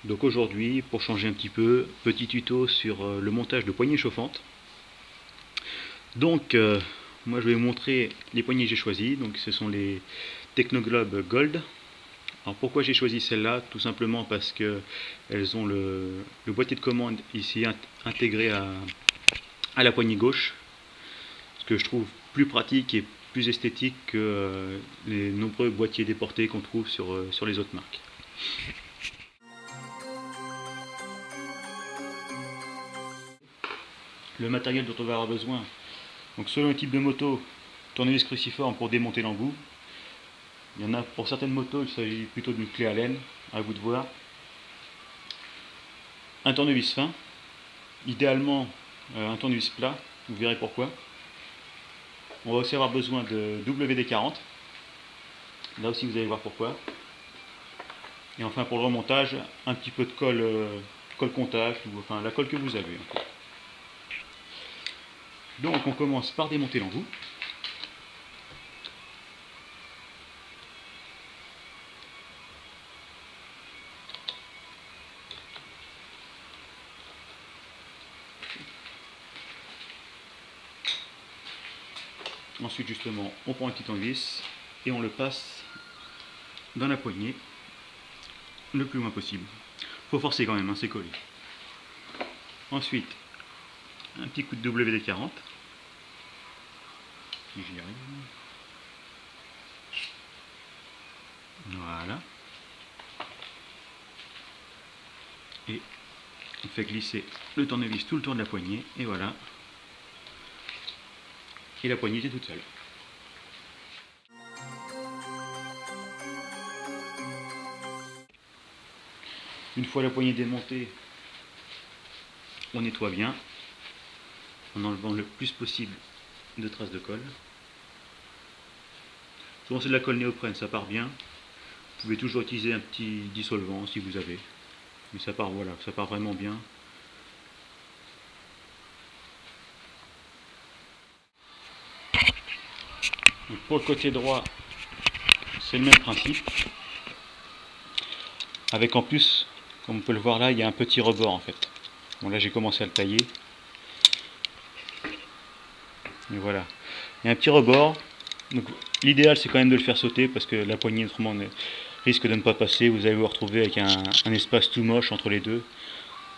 Donc aujourd'hui, pour changer un petit peu, petit tuto sur le montage de poignées chauffantes. Donc moi je vais vous montrer les poignées que j'ai choisies. Donc ce sont les Technoglobe Gold. Alors pourquoi j'ai choisi celle-là? Tout simplement parce que elles ont le boîtier de commande ici intégré à la poignée gauche. Ce que je trouve plus pratique et plus esthétique que les nombreux boîtiers déportés qu'on trouve sur les autres marques. Le matériel dont on va avoir besoin, donc selon le type de moto, tournevis cruciforme pour démonter l'embout. Il y en a pour certaines motos, il s'agit plutôt d'une clé Allen, à vous de voir. Un tournevis fin, idéalement un tournevis plat, vous verrez pourquoi. On va aussi avoir besoin de WD-40, là aussi vous allez voir pourquoi. Et enfin pour le remontage, un petit peu de colle contact, ou enfin la colle que vous avez. Donc on commence par démonter l'embout. Ensuite justement on prend un petit tournevis et on le passe dans la poignée le plus loin possible. Faut forcer quand même, hein, c'est collé. Ensuite un petit coup de WD-40. Si j'y arrive. Voilà. Et on fait glisser le tournevis tout le tour de la poignée et voilà. Et la poignée est toute seule. Une fois la poignée démontée, on nettoie bien en enlevant le plus possible de traces de colle. Souvent c'est de la colle néoprène, ça part bien. Vous pouvez toujours utiliser un petit dissolvant si vous avez. Mais ça part, voilà, ça part vraiment bien. Donc pour le côté droit, c'est le même principe. Avec en plus, comme on peut le voir là, il y a un petit rebord en fait. Bon là j'ai commencé à le tailler. Et voilà. Il y a un petit rebord. Donc l'idéal c'est quand même de le faire sauter parce que la poignée autrement risque de ne pas passer. Vous allez vous retrouver avec un espace tout moche entre les deux.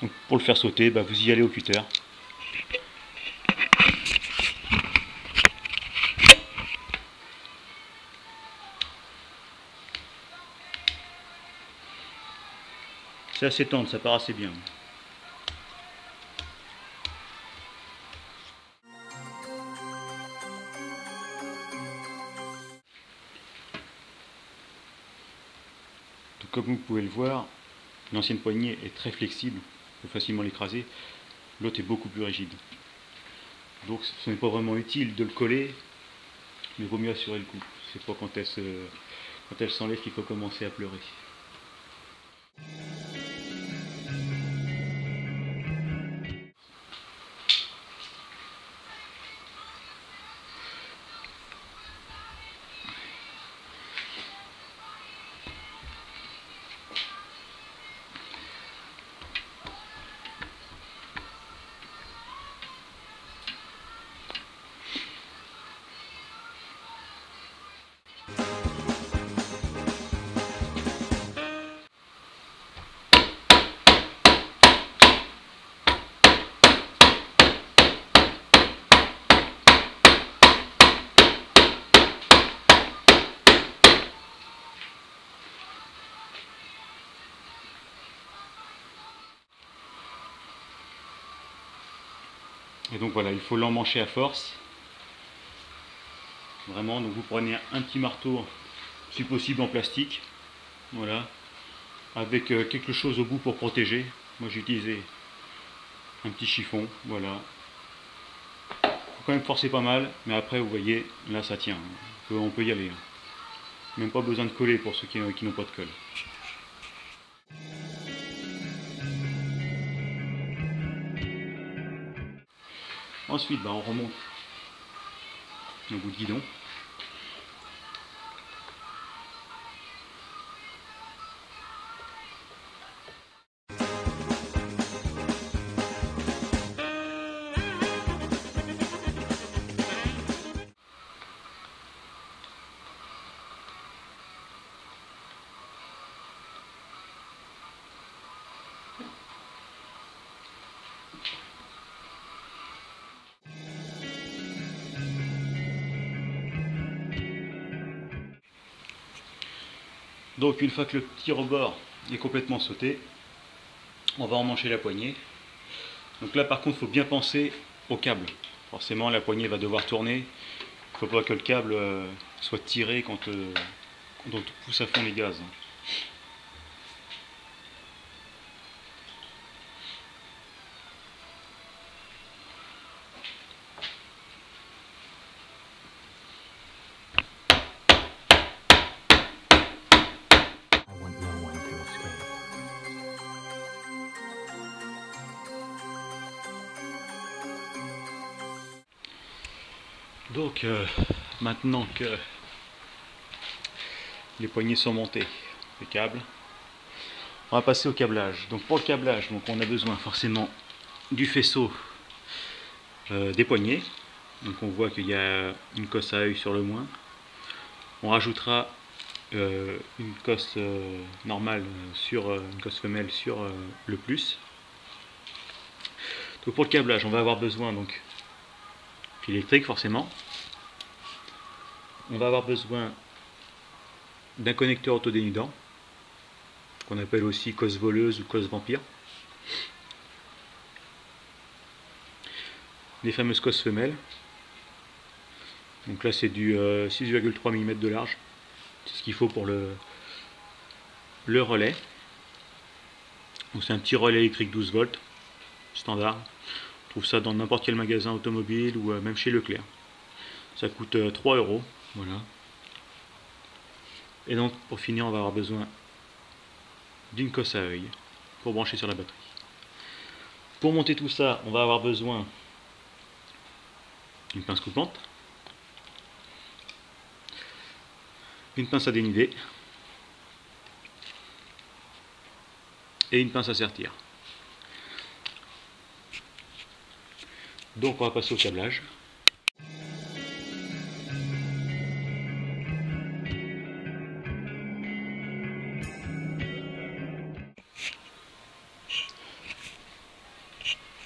Donc pour le faire sauter, bah, vous y allez au cutter. C'est assez tendre, ça part assez bien. Donc, comme vous pouvez le voir, l'ancienne poignée est très flexible, on peut facilement l'écraser. L'autre est beaucoup plus rigide. Donc ce n'est pas vraiment utile de le coller, mais il vaut mieux assurer le coup. C'est pas quand elle s'enlève qu'il faut commencer à pleurer. Et donc voilà, il faut l'emmancher à force. Vraiment, donc vous prenez un petit marteau, si possible en plastique. Voilà. Avec quelque chose au bout pour protéger. Moi j'ai utilisé un petit chiffon, voilà. Faut quand même forcer pas mal, mais après vous voyez, là ça tient. On peut y aller. Même pas besoin de coller pour ceux qui n'ont pas de colle. Ensuite, on remonte au bout de guidon. Donc une fois que le petit rebord est complètement sauté, on va emmancher la poignée. Donc là par contre il faut bien penser au câble. Forcément la poignée va devoir tourner. Il ne faut pas que le câble soit tiré quand on pousse à fond les gaz. Donc maintenant que les poignées sont montées, les câbles, on va passer au câblage. Donc pour le câblage, donc on a besoin forcément du faisceau des poignées. Donc on voit qu'il y a une cosse à œil sur le moins. On rajoutera une cosse normale sur une cosse femelle sur le plus. Donc pour le câblage, on va avoir besoin donc électrique forcément. On va avoir besoin d'un connecteur autodénudant, qu'on appelle aussi cosse voleuse ou cosse vampire. Les fameuses cosses femelles. Donc là c'est du 6,3 mm de large. C'est ce qu'il faut pour le relais. Donc c'est un petit relais électrique 12 volts, standard. On trouve ça dans n'importe quel magasin automobile ou même chez Leclerc. Ça coûte 3 €. Voilà. Et donc pour finir on va avoir besoin d'une cosse à œil pour brancher sur la batterie. Pour monter tout ça on va avoir besoin d'une pince coupante, une pince à dénuder et une pince à sertir. Donc on va passer au câblage.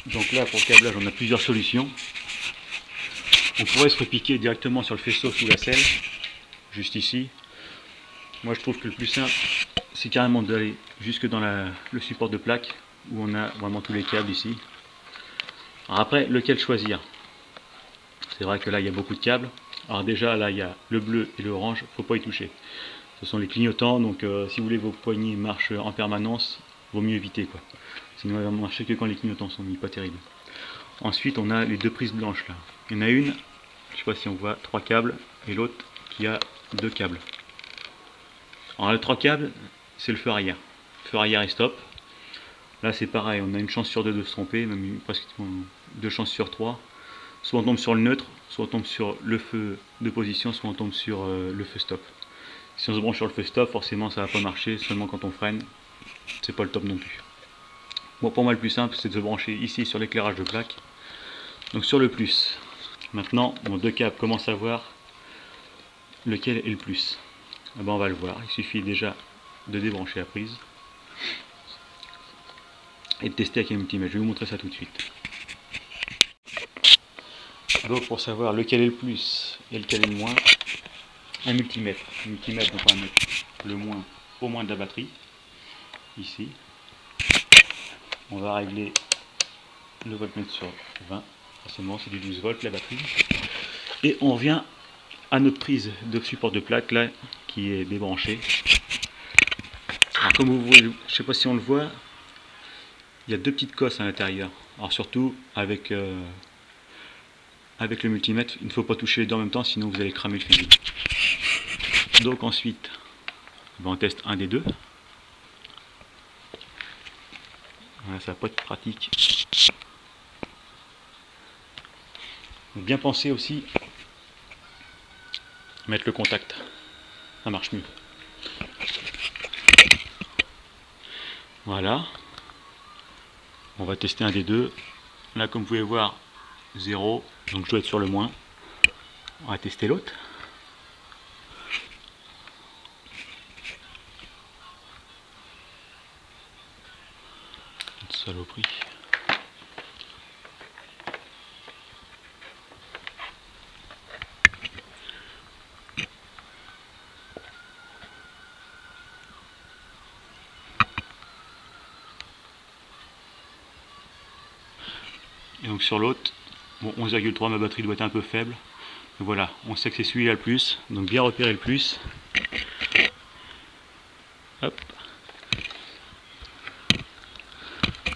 Donc là pour le câblage on a plusieurs solutions. On pourrait se repiquer directement sur le faisceau sous la selle, juste ici. Moi je trouve que le plus simple c'est carrément d'aller jusque dans le support de plaque où on a vraiment tous les câbles ici. Alors après lequel choisir? C'est vrai que là il y a beaucoup de câbles. Alors déjà là il y a le bleu et le orange, faut pas y toucher. Ce sont les clignotants, donc si vous voulez vos poignées marchent en permanence, vaut mieux éviter quoi. Sinon elle va marcher que quand les clignotants sont mis, pas terrible. Ensuite on a les deux prises blanches là. Il y en a une, je sais pas si on voit, 3 câbles, et l'autre qui a 2 câbles. Alors les 3 câbles, c'est le feu arrière. Feu arrière et stop. Là c'est pareil, on a une chance sur 2 de se tromper, même presque 2 chances sur 3. Soit on tombe sur le neutre, soit on tombe sur le feu de position, soit on tombe sur le feu stop. Si on se branche sur le feu stop, forcément ça va pas marcher, seulement quand on freine, c'est pas le top non plus. Bon, pour moi le plus simple c'est de se brancher ici sur l'éclairage de plaque. Donc sur le plus. Maintenant, mon 2 câbles commencent à voir lequel est le plus. Ah ben, on va le voir, il suffit déjà de débrancher la prise et de tester avec un multimètre. Je vais vous montrer ça tout de suite. Donc pour savoir lequel est le plus et lequel est le moins, un multimètre. Un multimètre, donc on va mettre le moins au moins de la batterie, ici. On va régler le voltmètre sur 20, forcément c'est du 12 volts la batterie. Et on revient à notre prise de support de plaque là, qui est débranchée. Alors comme vous voyez, je ne sais pas si on le voit, il y a 2 petites cosses à l'intérieur. Alors surtout avec le multimètre, il ne faut pas toucher les deux en même temps, sinon vous allez cramer le fusible. Donc ensuite, on teste un des deux. Voilà, ça va pas être pratique. Donc bien penser aussi à mettre le contact, ça marche mieux. Voilà, on va tester un des deux. Là comme vous pouvez voir, 0, donc je dois être sur le moins. On va tester l'autre. Saloperie. donc sur l'autre, bon, 11,3, ma batterie doit être un peu faible. Donc voilà, on sait que c'est celui-là le plus, donc bien repérer le plus. Hop.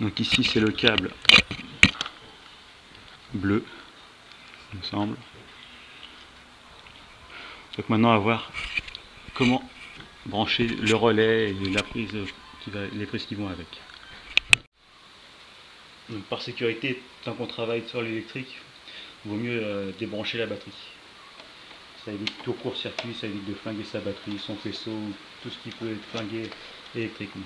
Donc ici c'est le câble bleu, il me semble. Donc maintenant on va voir comment brancher le relais et la prise les prises qui vont avec. Donc par sécurité, tant qu'on travaille sur l'électrique, il vaut mieux débrancher la batterie. Ça évite tout court-circuit, ça évite de flinguer sa batterie, son faisceau, tout ce qui peut être flingué électriquement.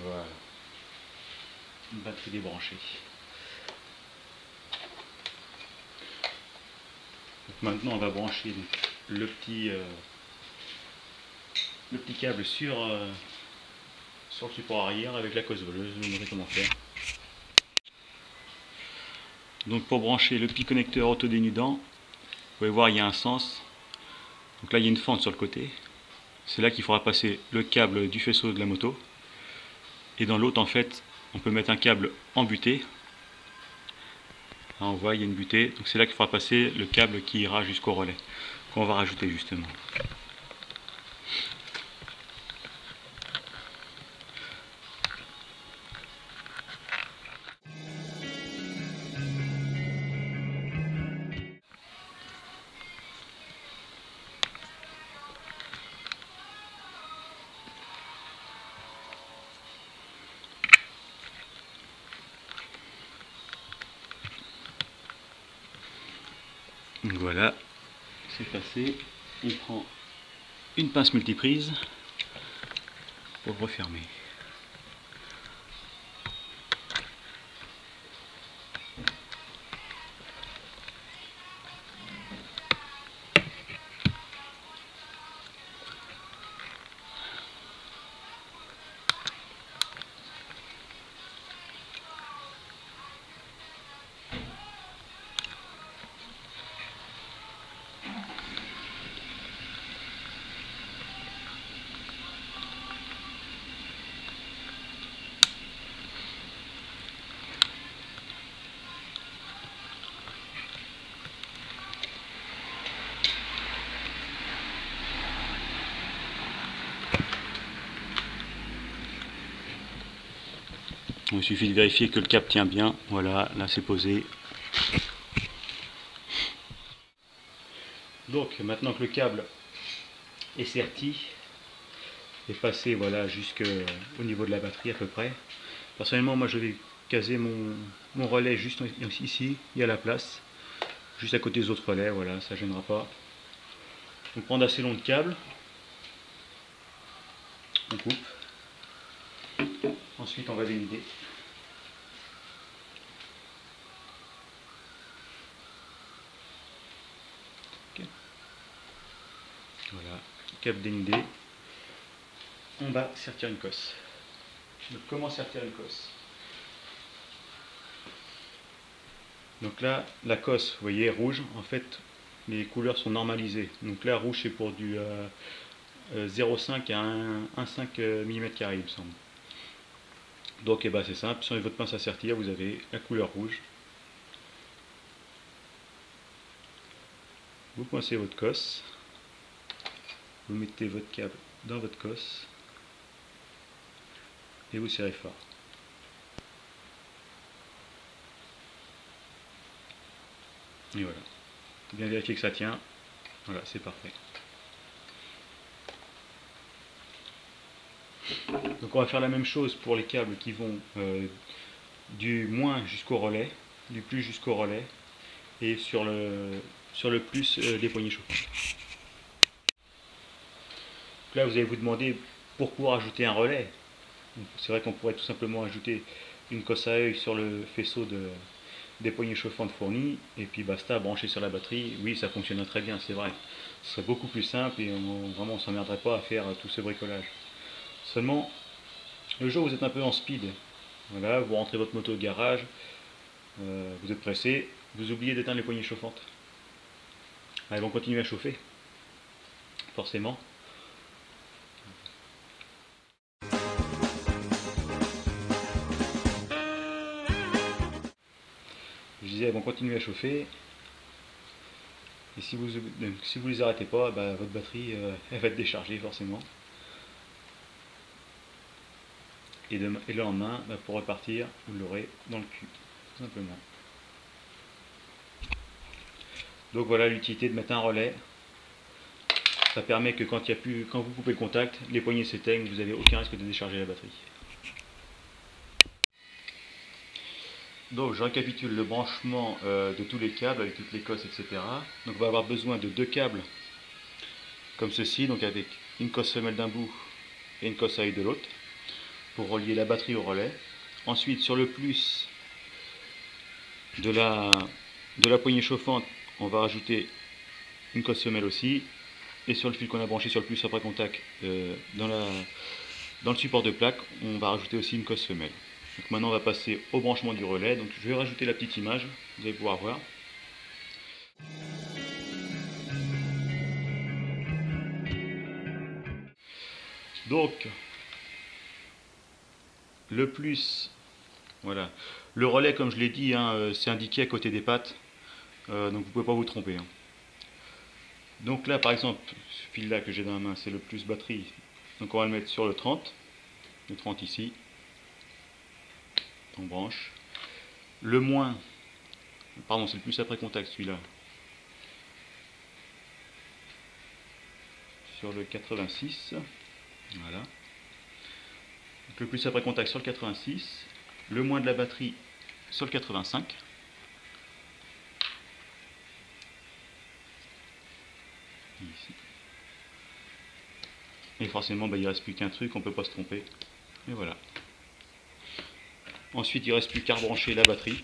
Voilà, une batterie débranchée. Donc maintenant on va brancher le petit câble sur le support arrière avec la cosse voleuse. Je vais vous montrer comment faire. Donc pour brancher le petit connecteur autodénudant, vous pouvez voir il y a un sens. Donc là il y a une fente sur le côté. C'est là qu'il faudra passer le câble du faisceau de la moto. Et dans l'autre en fait on peut mettre un câble en butée. Là on voit il y a une butée. Donc c'est là qu'il faudra passer le câble qui ira jusqu'au relais qu'on va rajouter justement. Donc voilà, c'est passé. On prend une pince multiprise pour refermer. Il suffit de vérifier que le câble tient bien. Voilà, là c'est posé. Donc maintenant que le câble est serti, est passé voilà, jusqu'au niveau de la batterie à peu près. Personnellement moi je vais caser mon relais juste ici, il y a la place. Juste à côté des autres relais, voilà, ça ne gênera pas. On prend d'assez long de câble. On coupe. Ensuite on va dénuder. Okay. Voilà, câble dénudé. On va sertir une cosse. Donc comment sertir une cosse? Donc là, la cosse, vous voyez, rouge, en fait, les couleurs sont normalisées. Donc là, rouge c'est pour du 0,5 à 1,5 mm, il me semble. Donc ben, c'est simple, sur votre pince à sertir, vous avez la couleur rouge. Vous coincez votre cosse, vous mettez votre câble dans votre cosse et vous serrez fort. Et voilà. Bien vérifier que ça tient. Voilà, c'est parfait. Donc on va faire la même chose pour les câbles qui vont du moins jusqu'au relais, du plus jusqu'au relais, et sur le plus des poignées chauffantes. Là vous allez vous demander pourquoi rajouter un relais. C'est vrai qu'on pourrait tout simplement ajouter une cosse à œil sur le faisceau des poignées chauffantes fournies et puis basta, brancher sur la batterie. Oui, ça fonctionnerait très bien, c'est vrai. Ce serait beaucoup plus simple et vraiment on ne s'emmerderait pas à faire tout ce bricolage. Seulement, le jour où vous êtes un peu en speed, voilà, vous rentrez votre moto au garage, vous êtes pressé, vous oubliez d'éteindre les poignées chauffantes. Elles vont continuer à chauffer, forcément. Je disais, elles vont continuer à chauffer. Et si vous les arrêtez pas, bah, votre batterie elle va être déchargée forcément. Et le lendemain, bah, pour repartir, vous l'aurez dans le cul, tout simplement. Donc voilà l'utilité de mettre un relais. Ça permet que quand vous coupez le contact, les poignées s'éteignent, vous n'avez aucun risque de décharger la batterie. Donc je récapitule le branchement de tous les câbles avec toutes les cosses, etc. Donc on va avoir besoin de 2 câbles comme ceci, donc avec une cosse femelle d'un bout et une cosse à œil de l'autre, pour relier la batterie au relais. Ensuite, sur le plus de la poignée chauffante, on va rajouter une cosse femelle aussi. Et sur le fil qu'on a branché sur le plus après contact dans le support de plaque, on va rajouter aussi une cosse femelle. Donc maintenant on va passer au branchement du relais. Donc je vais rajouter la petite image, vous allez pouvoir voir. Donc le plus, voilà, le relais comme je l'ai dit, hein, c'est indiqué à côté des pattes, donc vous ne pouvez pas vous tromper. Hein. Donc là par exemple, ce fil là que j'ai dans la main, c'est le plus batterie, donc on va le mettre sur le 30 ici, on branche. Le moins, pardon, c'est le plus après contact celui-là, sur le 86, voilà. Donc le plus après contact sur le 86, le moins de la batterie sur le 85. Ici. Et forcément, bah, il ne reste plus qu'un truc, on ne peut pas se tromper. Et voilà. Ensuite, il ne reste plus qu'à rebrancher la batterie.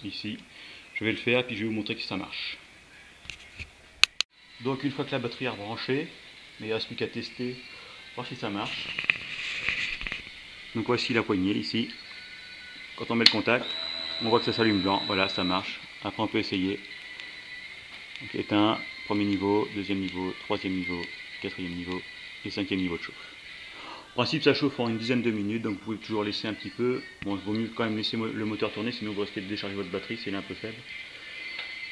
Ici. Je vais le faire, puis je vais vous montrer que ça marche. Donc, une fois que la batterie est rebranchée, il ne reste plus qu'à tester, voir si ça marche. Donc, voici la poignée, ici. Quand on met le contact, on voit que ça s'allume blanc. Voilà, ça marche. Après, on peut essayer. Donc, éteint, premier niveau, deuxième niveau, troisième niveau, quatrième niveau et cinquième niveau de chauffe. En principe, ça chauffe en une dizaine de minutes, donc vous pouvez toujours laisser un petit peu. Bon, il vaut mieux quand même laisser le moteur tourner, sinon vous risquez de décharger votre batterie si elle est un peu faible.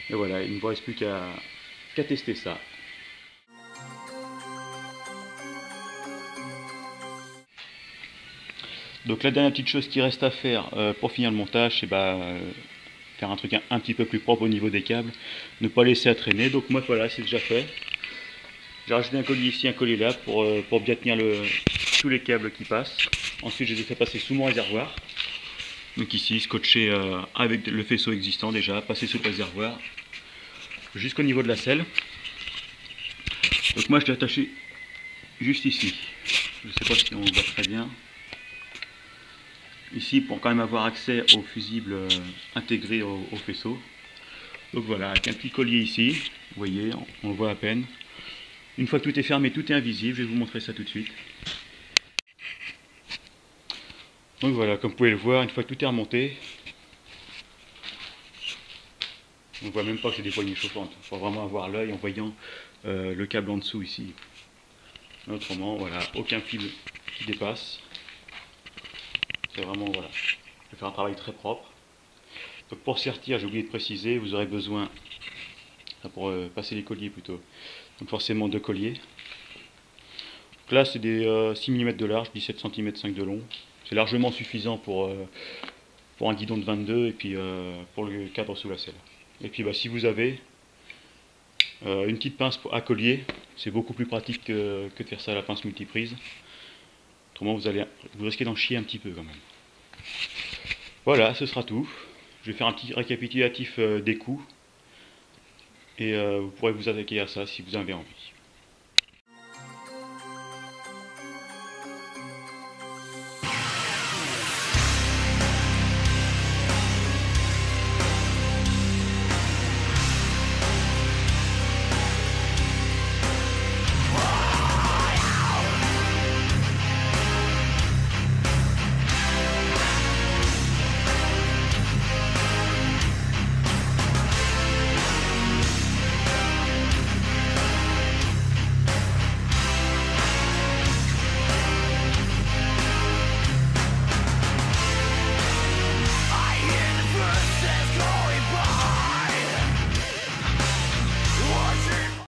Et voilà, il ne vous reste plus qu'à tester ça. Donc la dernière petite chose qui reste à faire pour finir le montage, c'est faire un truc un petit peu plus propre au niveau des câbles, ne pas laisser à traîner. Donc moi voilà, c'est déjà fait. J'ai rajouté un collier ici, un collier là pour bien tenir tous les câbles qui passent. Ensuite je les ai fait passer sous mon réservoir. Donc ici scotché avec le faisceau existant déjà, passer sous le réservoir jusqu'au niveau de la selle. Donc moi je l'ai attaché juste ici. Je ne sais pas si on voit très bien. Ici pour quand même avoir accès au fusible intégré au faisceau. Donc voilà, avec un petit collier ici, vous voyez, on le voit à peine. Une fois que tout est fermé, tout est invisible, je vais vous montrer ça tout de suite. Donc voilà, comme vous pouvez le voir, une fois que tout est remonté, on ne voit même pas que c'est des poignées chauffantes. Il faut vraiment avoir l'œil en voyant le câble en dessous ici. Autrement, voilà, aucun fil qui dépasse. C'est vraiment, voilà, je vais faire un travail très propre. Donc pour sertir, j'ai oublié de préciser, vous aurez besoin, pour passer les colliers plutôt, donc forcément 2 colliers. Donc là c'est des 6 mm de large, 17 cm 5 de long. C'est largement suffisant pour un guidon de 22 et puis pour le cadre sous la selle. Et puis si vous avez une petite pince à collier, c'est beaucoup plus pratique que de faire ça à la pince multiprise. Autrement vous risquez d'en chier un petit peu quand même. Voilà, ce sera tout. Je vais faire un petit récapitulatif des coûts. Et vous pourrez vous attaquer à ça si vous en avez envie.